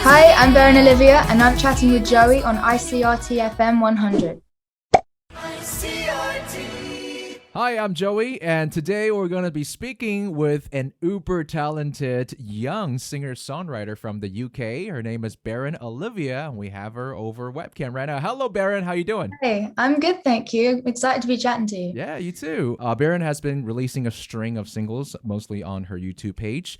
Hi, I'm Beren Olivia, and I'm chatting with Joey on ICRT FM 100. Hi, I'm Joey, and today we're going to be speaking with an uber talented young singer-songwriter from the UK. Her name is Beren Olivia, and we have her over webcam right now. Hello, Beren. How you doing? Hey, I'm good, thank you. Excited to be chatting to you. Yeah, you too. Beren has been releasing a string of singles, mostly on her YouTube page,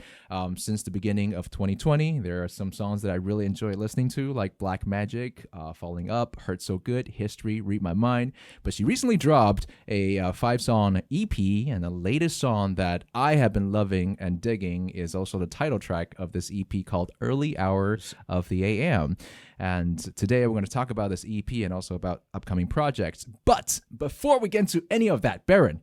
since the beginning of 2020. There are some songs that I really enjoy listening to, like Black Magic, Falling Up, Hurt So Good, History, Read My Mind. But she recently dropped a 5-song EP, and the latest song that I have been loving and digging is also the title track of this EP called Early Hours of the AM. And today we're going to talk about this EP and also about upcoming projects. But before we get into any of that, Beren,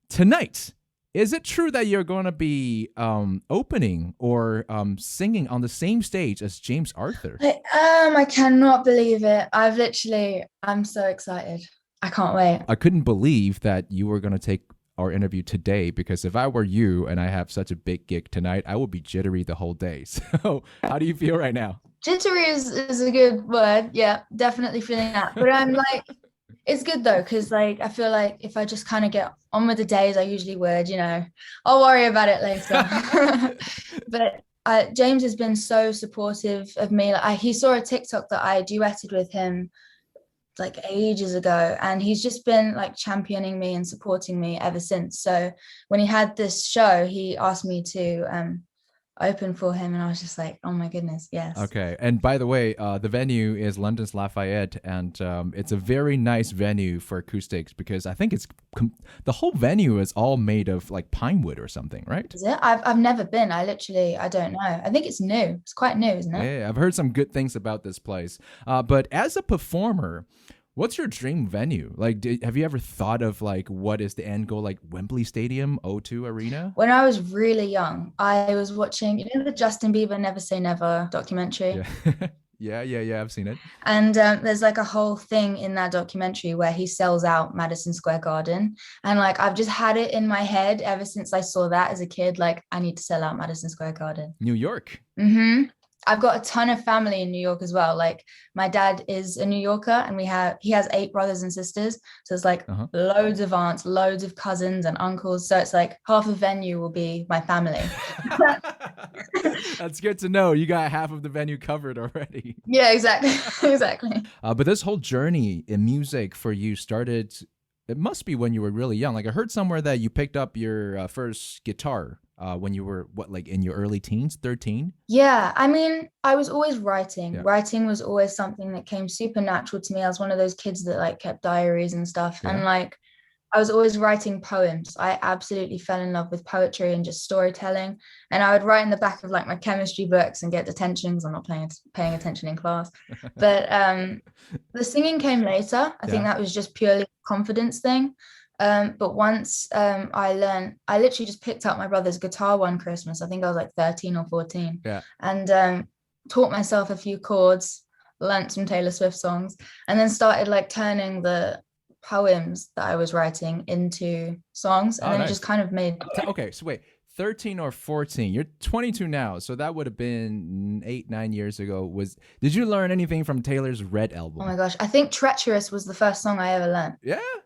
tonight, is it true that you're going to be opening or singing on the same stage as James Arthur? I cannot believe it. I'm so excited. I can't wait. I couldn't believe that you were going to take our interview today, because if I were you and I have such a big gig tonight, I would be jittery the whole day. So how do you feel right now? Jittery is a good word. Yeah, definitely feeling that. But I'm like, it's good though, because like I feel like if I just kind of get on with the day as I usually would, I'll worry about it later. But James has been so supportive of me. He saw a TikTok that I duetted with him like ages ago, and he's just been like championing me and supporting me ever since. So when he had this show, he asked me to open for him, and I was just like, oh my goodness, yes. Okay. And by the way, the venue is London's Lafayette, and it's a very nice venue for acoustics, because I think the whole venue is all made of like pine wood or something, right? Is it? I've never been. I don't know. I think it's new. It's quite new, isn't it? Yeah, I've heard some good things about this place. But as a performer, what's your dream venue? Like, have you ever thought of like what is the end goal, like Wembley Stadium, O2 Arena? When I was really young, I was watching, the Justin Bieber Never Say Never documentary. Yeah, I've seen it. And there's like a whole thing in that documentary where he sells out Madison Square Garden. And like, I've just had it in my head ever since I saw that as a kid, like I need to sell out Madison Square Garden. New York. Mm-hmm. I've got a ton of family in New York as well. Like my dad is a New Yorker, and he has 8 brothers and sisters. So it's like loads of aunts, loads of cousins and uncles. So it's like half the venue will be my family. That's good to know. You got half of the venue covered already. Yeah, exactly. Exactly. But this whole journey in music for you started, it must be when you were really young. Like I heard somewhere that you picked up your first guitar when you were, like in your early teens, 13? Yeah, I mean, I was always writing. Yeah. Writing was always something that came super natural to me. I was one of those kids that like kept diaries and stuff. Yeah. And like, I was always writing poems. I absolutely fell in love with poetry and just storytelling. And I would write in the back of like my chemistry books and get detention because I'm not paying attention in class. But the singing came later. I think that was just purely a confidence thing. But once I literally just picked up my brother's guitar one Christmas. I think I was like 13 or 14. Yeah. And taught myself a few chords, learnt some Taylor Swift songs, and then started like turning the poems that I was writing into songs. And then nice. It just kind of made... Okay, so wait, 13 or 14. You're 22 now, so that would have been 8-9 years ago. Did you learn anything from Taylor's Red album? Oh my gosh, I think Treacherous was the first song I ever learned.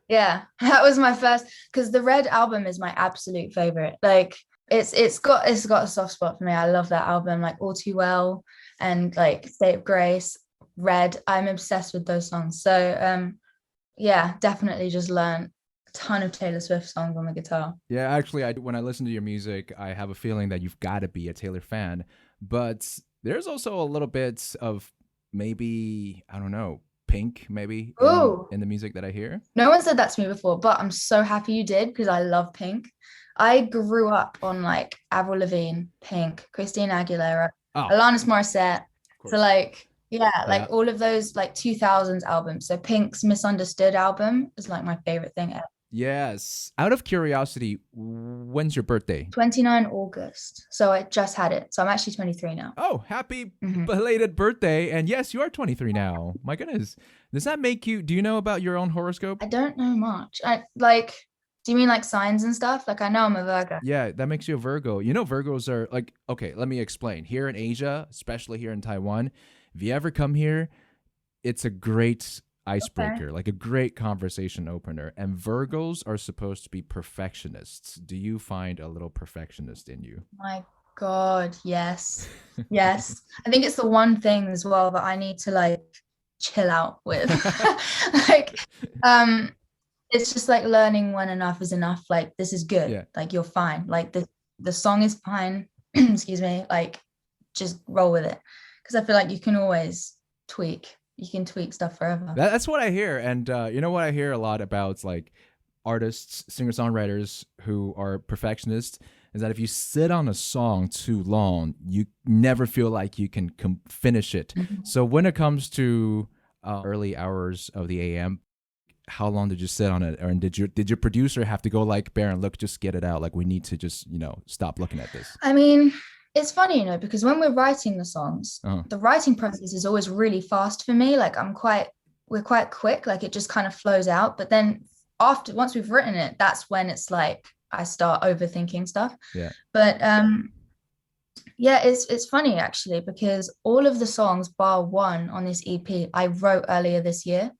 Yeah, that was my first, because the Red album is my absolute favorite. Like it's got a soft spot for me. I love that album, like All Too Well and like State of Grace, Red. I'm obsessed with those songs. So yeah, definitely just learned ton of Taylor Swift songs on the guitar. Yeah, actually, when I listen to your music, I have a feeling that you've got to be a Taylor fan. But there's also a little bit of maybe, I don't know, Pink maybe in the music that I hear. No one said that to me before, but I'm so happy you did, because I love Pink. I grew up on like Avril Lavigne, Pink, Christina Aguilera, Alanis Morissette. So like... Yeah, like all of those like 2000s albums. So Pink's Misunderstood album is like my favorite thing ever. Yes. Out of curiosity, when's your birthday? 29 August. So I just had it. So I'm actually 23 now. Oh, happy belated birthday. And yes, you are 23 now. My goodness. Does that make you, do you know about your own horoscope? I don't know much. Do you mean like signs and stuff? Like I know I'm a Virgo. Yeah, that makes you a Virgo. You know, Virgos are like, okay, let me explain. Here in Asia, especially here in Taiwan, if you ever come here, it's a great icebreaker, like a great conversation opener. And Virgos are supposed to be perfectionists. Do you find a little perfectionist in you? My God, yes. Yes. I think it's the one thing as well that I need to like chill out with. Like, it's just like learning when enough is enough. Like, this is good. Yeah. Like, you're fine. Like, the song is fine. Excuse me. Like, just roll with it. Because I feel like you can always tweak. You can tweak stuff forever. That's what I hear. And you know what I hear a lot about like artists, singer-songwriters who are perfectionists is that if you sit on a song too long, you never feel like you can finish it. Mm-hmm. So when it comes to early hours of the AM, how long did you sit on it? Or did your producer have to go like, Beren, look, just get it out. Like we need to just, stop looking at this. I mean, it's funny, because when we're writing the songs, the writing process is always really fast for me. Like we're quite quick. Like it just kind of flows out. But then once we've written it, that's when it's like, I start overthinking stuff. Yeah. But yeah, it's funny actually, because all of the songs bar one on this EP I wrote earlier this year.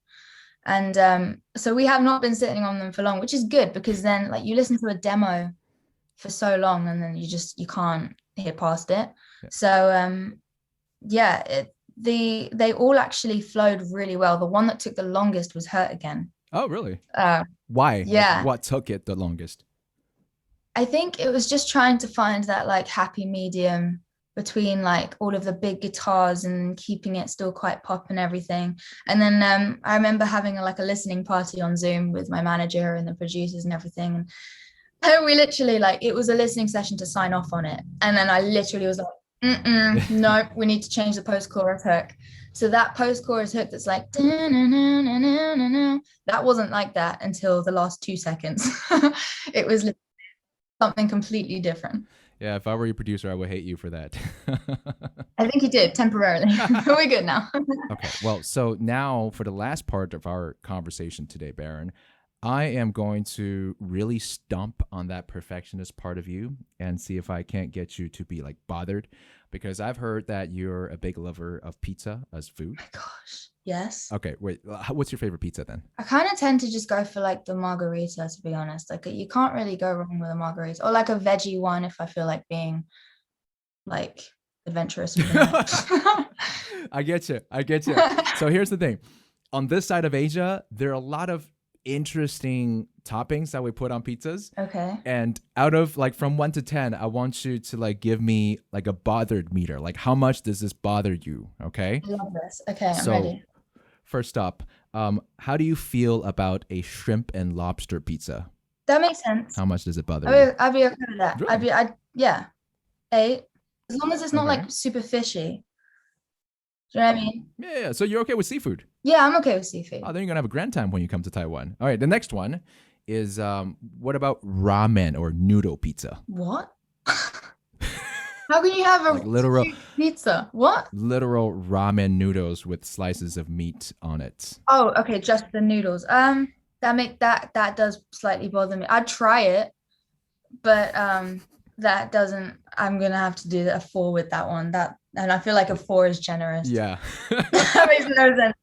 And so we have not been sitting on them for long, which is good, because then like you listen to a demo for so long and then you can't hear past it. Yeah. So yeah, they all actually flowed really well. The one that took the longest was Hurt Again. Oh, really? Why? Yeah. Like, what took it the longest? I think it was just trying to find that like happy medium between like all of the big guitars and keeping it still quite pop and everything. And then I remember having a listening party on Zoom with my manager and the producers and everything. And we literally it was a listening session to sign off on it. And then I literally was like, no, we need to change the post-chorus hook. So that post-chorus hook that's like, that wasn't like that until the last 2 seconds. It was something completely different. Yeah, if I were your producer, I would hate you for that. I think you did temporarily. We're good now. Okay, well, so now for the last part of our conversation today, Beren, I am going to really stomp on that perfectionist part of you and see if I can't get you to be like bothered, because I've heard that you're a big lover of pizza as food. Oh my gosh, yes. Okay, wait, what's your favorite pizza then? I kind of tend to just go for like the margarita, to be honest. Like you can't really go wrong with a margarita, or like a veggie one if I feel like being like adventurous. I get you. So here's the thing. On this side of Asia, there are a lot of interesting toppings that we put on pizzas. Okay. And out of from 1 to 10, I want you to give me a bothered meter. Like how much does this bother you? Okay. I love this. Okay, I'm ready. First up, how do you feel about a shrimp and lobster pizza? That makes sense. How much does it bother you? I'd be okay with that. Really? Yeah. 8. As long as it's not super fishy. Do you know what I mean? Yeah. So you're okay with seafood? Yeah, I'm okay with seafood. Oh, then you're going to have a grand time when you come to Taiwan. All right. The next one is, what about ramen or noodle pizza? What? How can you have a literal pizza? What? Literal ramen noodles with slices of meat on it. Oh, okay. Just the noodles. That does slightly bother me. I'd try it, but that doesn't. I'm gonna have to do a 4 with that one. And I feel like a 4 is generous. Yeah. That makes no sense.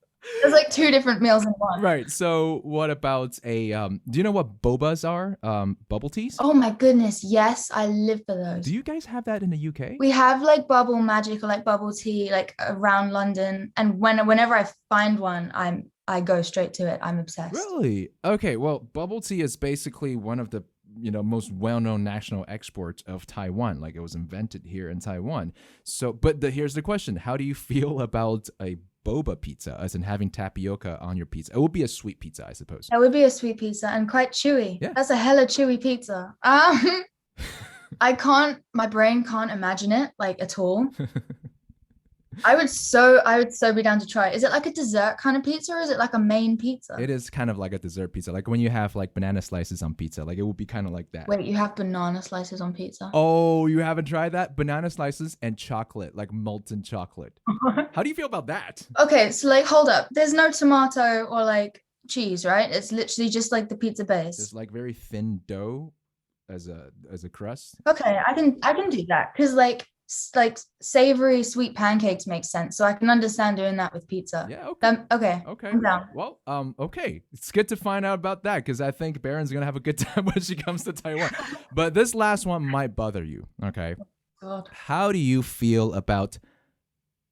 There's 2 different meals in one. Right. So what about a, do you know what bobas are? Bubble teas? Oh my goodness. Yes. I live for those. Do you guys have that in the UK? We have bubble magic or bubble tea, around London. And whenever I find one, I go straight to it. I'm obsessed. Really? Okay. Well, bubble tea is basically one of the most well-known national exports of Taiwan. It was invented here in Taiwan. So, but here's the question. How do you feel about a boba pizza, as in having tapioca on your pizza? It would be a sweet pizza, I suppose. That would be a sweet pizza and quite chewy. Yeah. That's a hella chewy pizza. My brain can't imagine it at all. I would so be down to try it. Is it like a dessert kind of pizza, or is it like a main pizza? It is kind of like a dessert pizza. Like when you have banana slices on pizza, it would be kind of like that. Wait, you have banana slices on pizza? Oh, you haven't tried that? Banana slices and chocolate, molten chocolate. How do you feel about that? Okay, so hold up. There's no tomato or cheese, right? It's literally just like the pizza base. It's like very thin dough as a crust. Okay, I can do that because like savory sweet pancakes make sense. So I can understand doing that with pizza. Yeah. Okay. Okay. I'm down. Well, okay. It's good to find out about that because I think Beren's gonna have a good time when she comes to Taiwan. But this last one might bother you. Okay. God. How do you feel about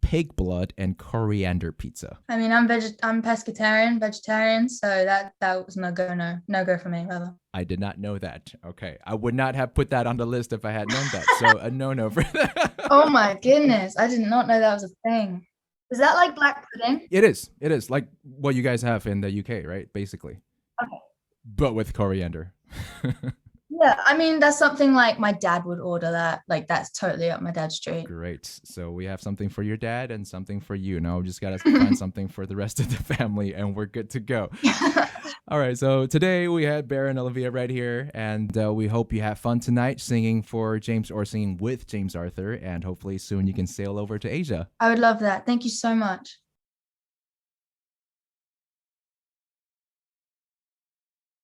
pig blood and coriander pizza? I mean, I'm vegetarian, so that was no go for me, rather. I did not know that. Okay. I would not have put that on the list if I had known that. So a no for that. Oh my goodness. I did not know that was a thing. Is that like black pudding? It is. Like what you guys have in the UK, right? Basically. Okay. But with coriander. Yeah, I mean, that's something like my dad would order that. Like, that's totally up my dad's street. Great. So we have something for your dad and something for you. Now we just got to find something for the rest of the family and we're good to go. All right. So today we had Beren Olivia right here. And we hope you have fun tonight singing for James or singing with James Arthur. And hopefully soon you can sail over to Asia. I would love that. Thank you so much.